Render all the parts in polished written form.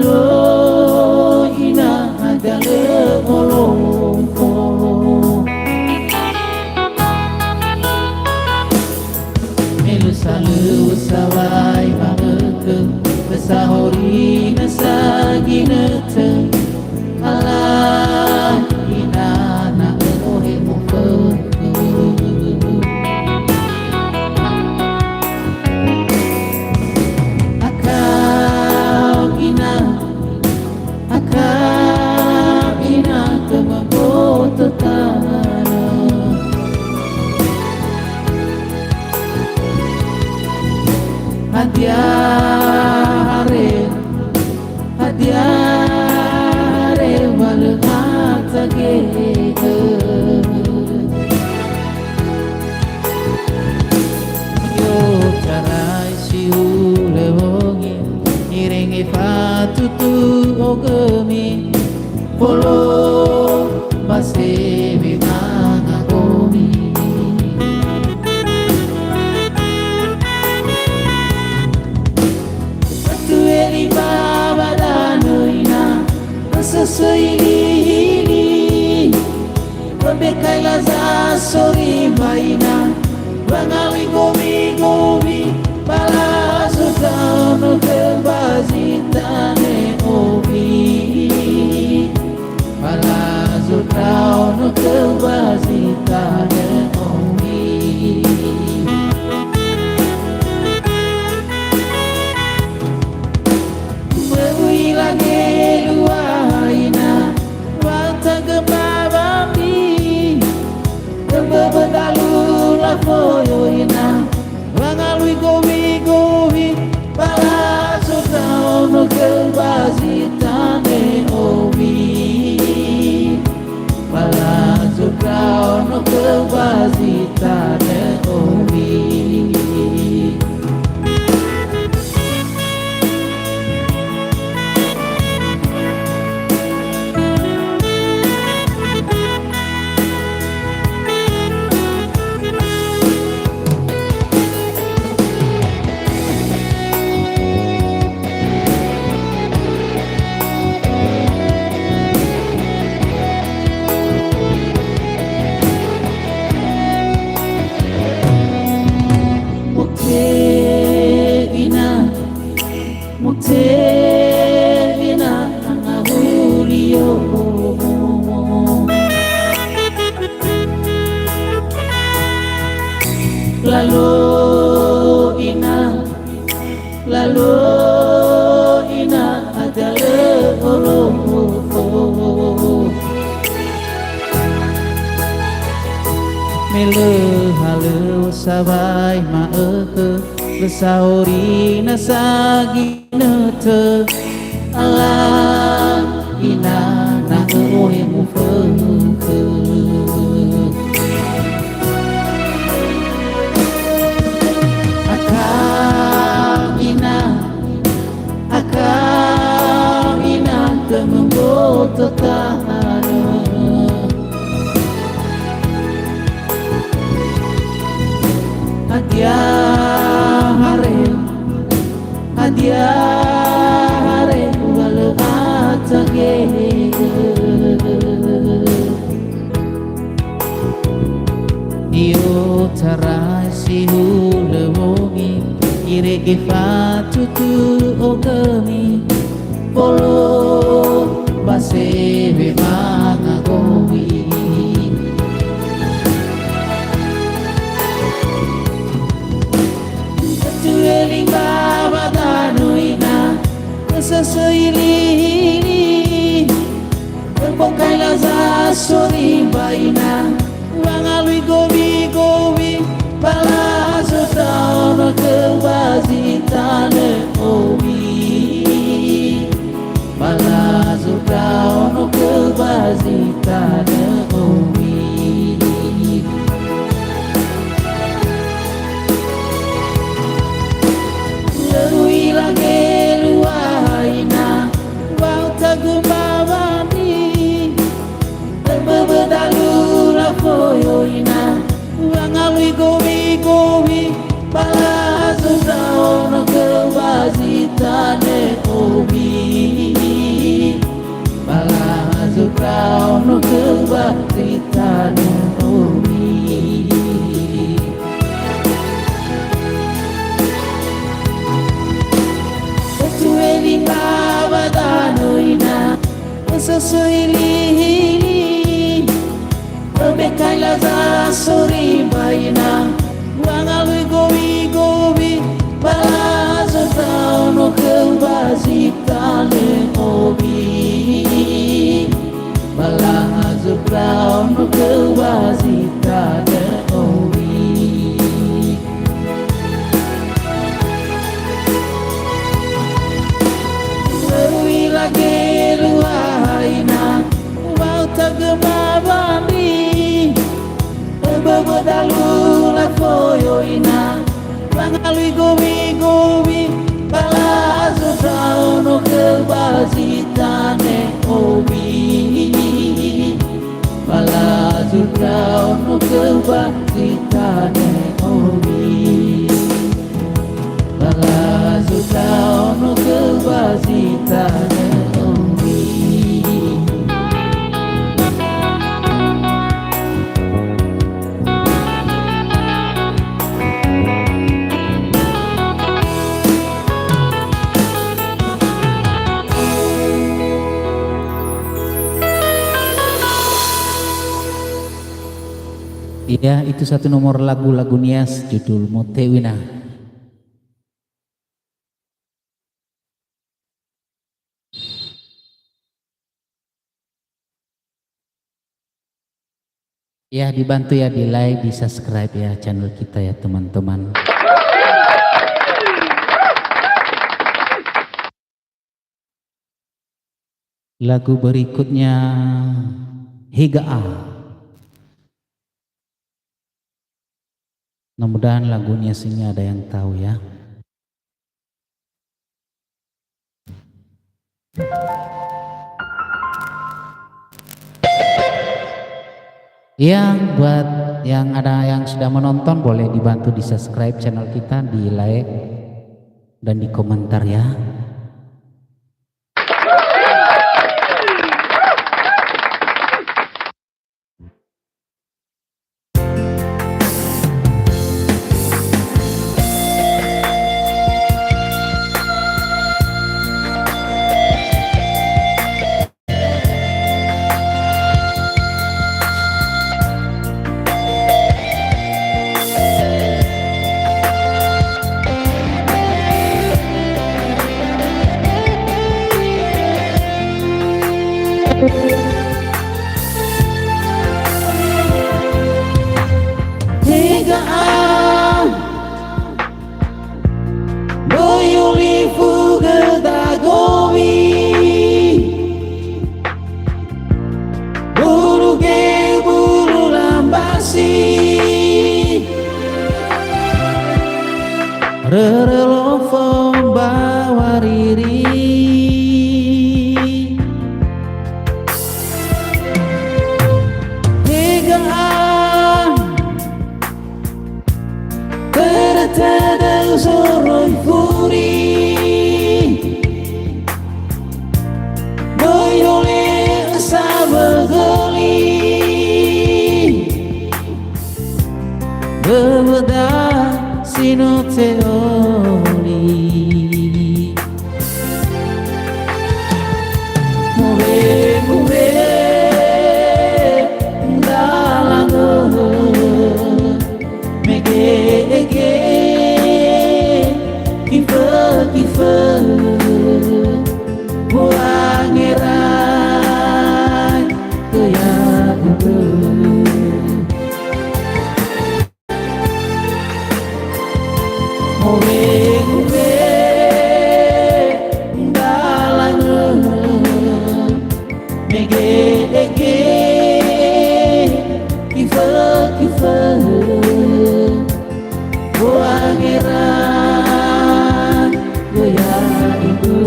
lalu ina ada lemolong melu salu sawai mangeke besahori nasagi nete Allah ina na elohe mufeke akau ina kemaboto tana hadiare walhata gege yo carai si ulewongi irengi fatutu ogemi polo basebi mangagomi tueli baba danoina seseili bebekai laza sori baina bangawi gomi bala sutano kebazitane obi bala sutano kebazitane obi lagi luaina wata gemabami bebedalu la foyoina wangalui gowi para sutao no kebazitane obi para sutao no kebazitane obi Mutevina angahulio lalu ina ada leholomo mele halu sabai maeke besauri nasagi nete Allah ina na elohe mufeke akam ina kememboto tahana hadiare walhata gege io tarai si hulewongi ire ifatutu ogemi polo basebe mangagowi tueli baba danoina seseili berbokai laza sori baina wangalui gowi bala sutao no kebazitane obi bala sutao no kebazitane obi lagi luaina wau tagu bawani sesili bebekai laza sori baina wangalui gobi balazo tau no kebazita le obi balazo tau no kebazita le obi Lerui lagi luaina mau tagemabandi bebedalu la koyoina bangalui gobi balazo tau no kebazita ne obi balazo tau no kebazita ne obi balazo tau no kebazita ne obi. Iya, itu satu nomor lagu-lagu Nias judul Motewina. Ya, dibantu ya di like, di subscribe ya channel kita ya teman-teman. Lagu berikutnya Higaa. Mudah-mudahan lagunya sini ada yang tahu ya. Yang buat yang ada yang sudah menonton boleh dibantu di subscribe channel kita, di like dan di komentar ya. Higaan boyuli fuga dagowi bulu ge bulu lambasi rerelofong bawariri Tadang soroi furi boyole sabagoli bebeda sino teoli mube dalang mege kife buangerai kaya itu mube dalang mege kife buangerai kaya itu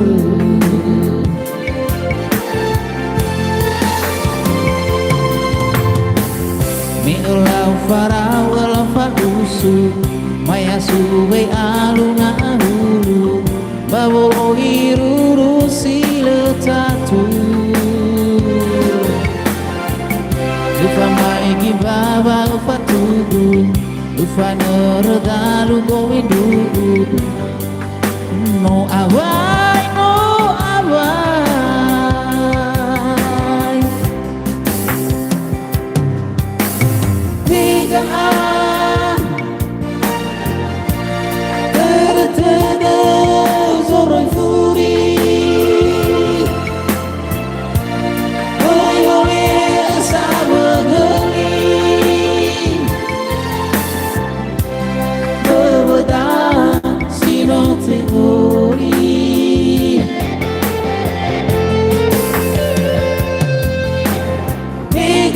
mi'ulau farawal fadusu maya suwe alunga hulu bawo iruru siletatu lupa maigi baba fatudu lupa nerdalu gowe dudu no awai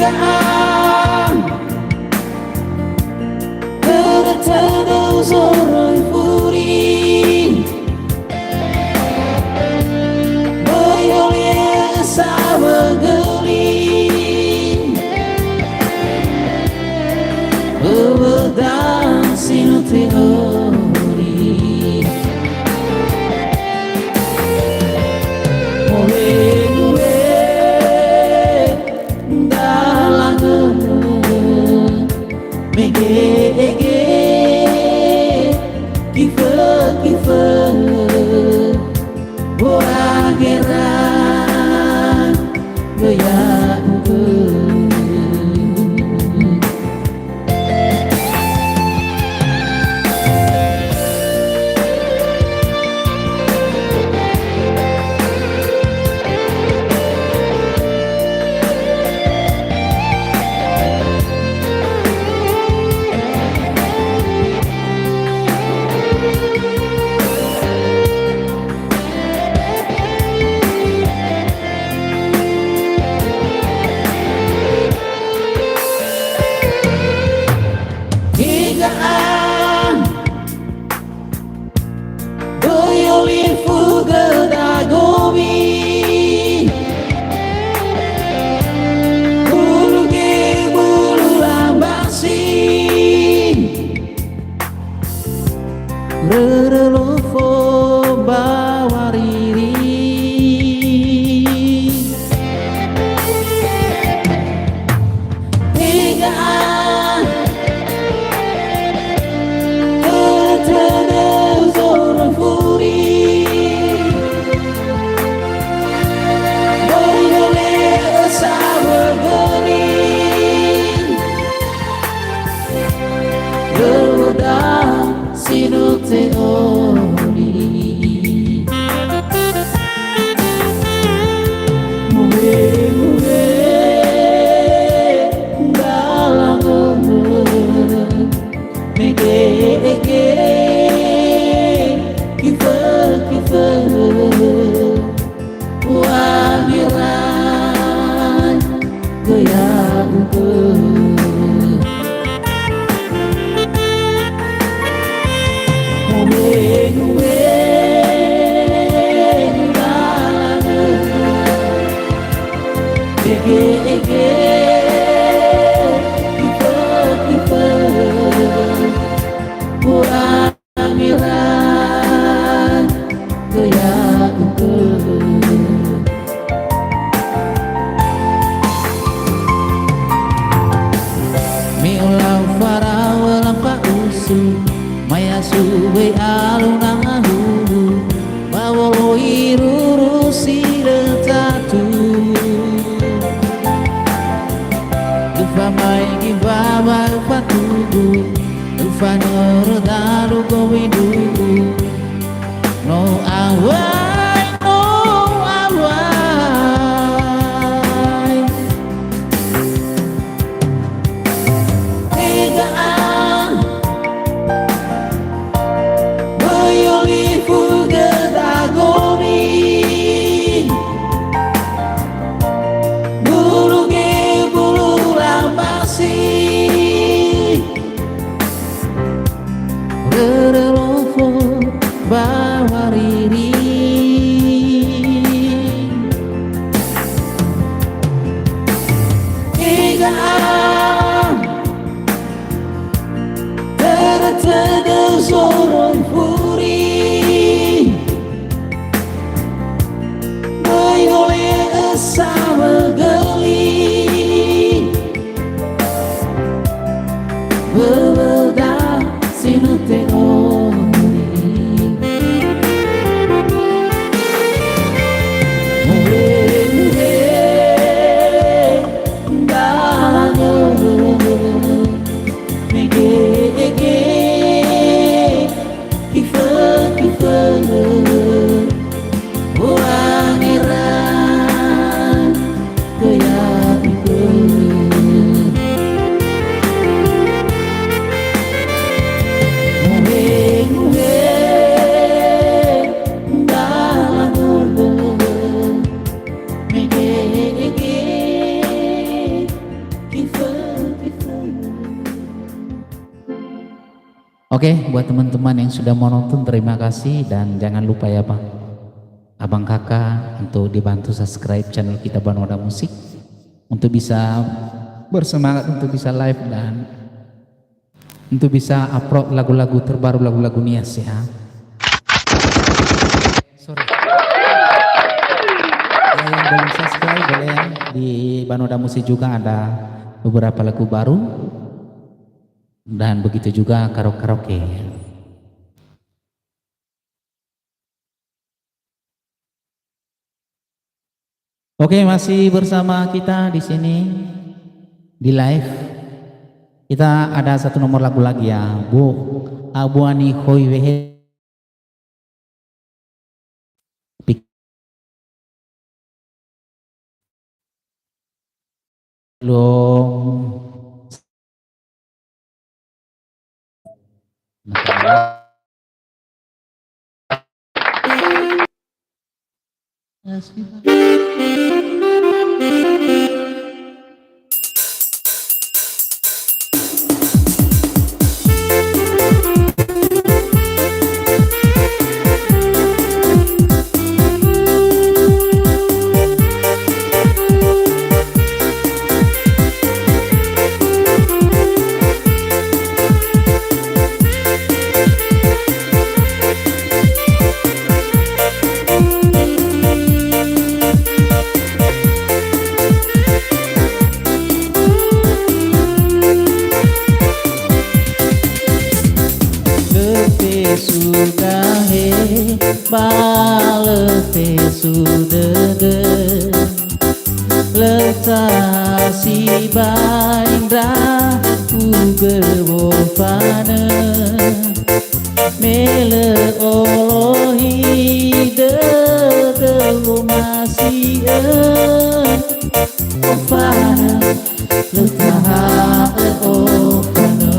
higaan terus orang puri bayolnya sama geling bebedang sinu teori mulai dalang mege kife boageran goyang higaan boyolin fuga dagobi bulu ge bulu lambasi rerelofo bawariri higaan terus orang puri bayolnya sama geling bebedang sinu teori mule dalang mege kife wahiran goyang miulang farawalang pausu maya suwe alunang ahuru bawolo iruru siretatu Oke, buat teman-teman yang sudah menonton terima kasih, dan jangan lupa ya Pak, abang kakak untuk dibantu subscribe channel kita Banoda Musik untuk bisa bersemangat untuk bisa live dan untuk bisa upload lagu-lagu terbaru, lagu-lagu Nias ya. Sorry. Ya, yang belum subscribe boleh ya. Di Banoda Musik juga ada beberapa lagu baru dan begitu juga karaoke. Oke, masih bersama kita di sini di live. Kita ada satu nomor lagu lagi ya, Bu Abuani Hoi Wehe. Belum. Sudah he balete sudah de letak si baindra ugerbofana mele olohi de masih ofana letak ofana.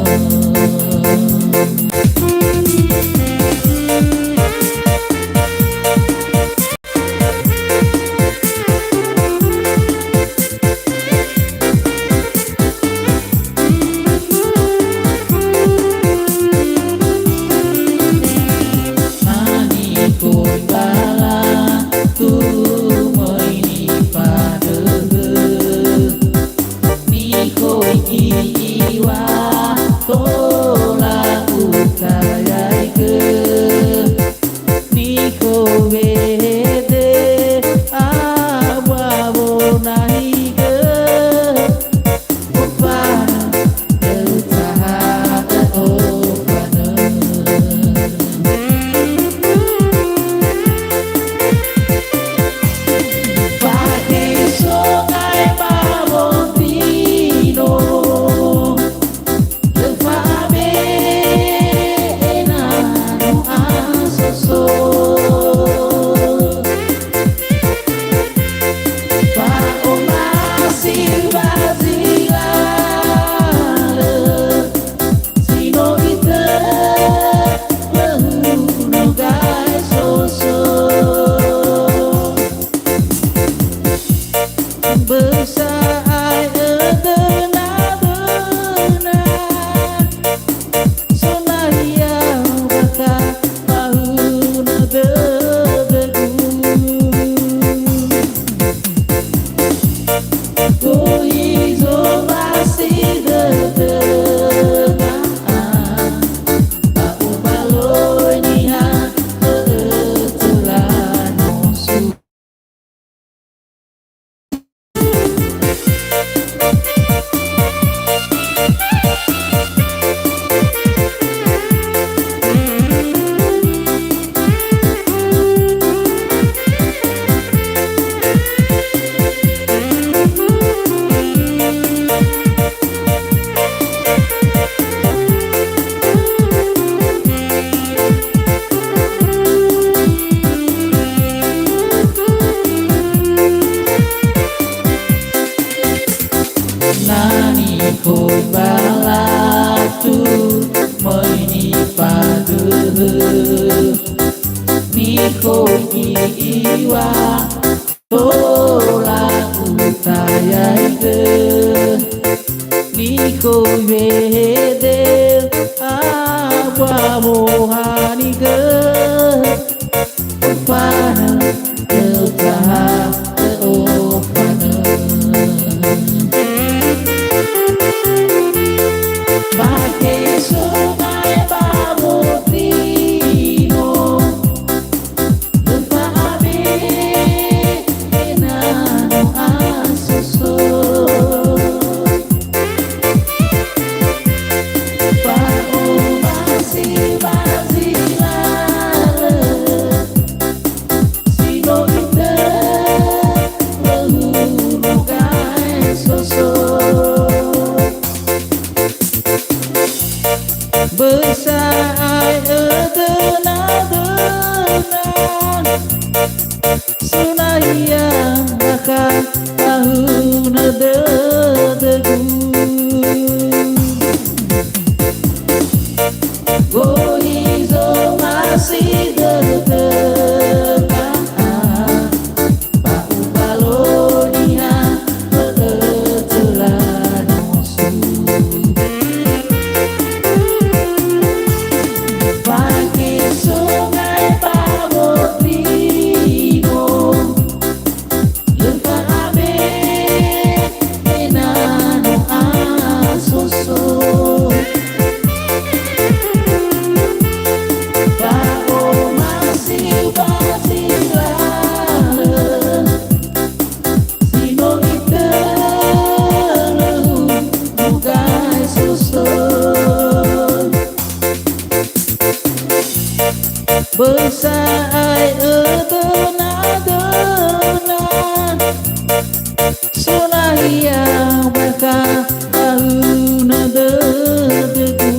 Ni bakal tahu nadegu Goizo masih dekat Bau balonia betelan musuh Pagi sungai Pabotino Lengkap abe Inano asusu Besai etena-tena Sunahia bakal tahu nadegu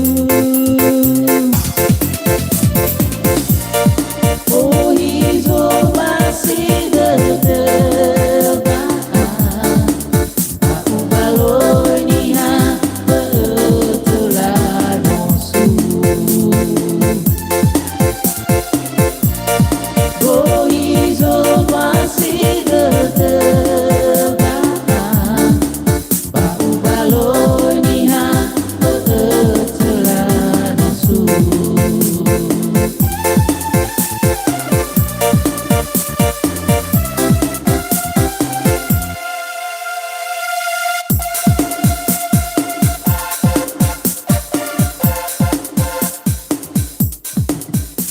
Oh hizo masih dekat Aku balonia betulan musuh masih dekat Bau balonia betelan musuh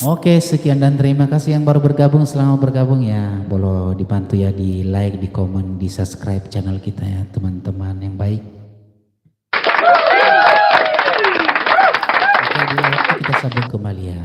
Oke, sekian dan terima kasih yang baru bergabung. Selamat bergabung ya. Boleh dibantu ya di like, di komen, di subscribe channel kita ya teman-teman yang baik. Oke, kita sambung kembali ya.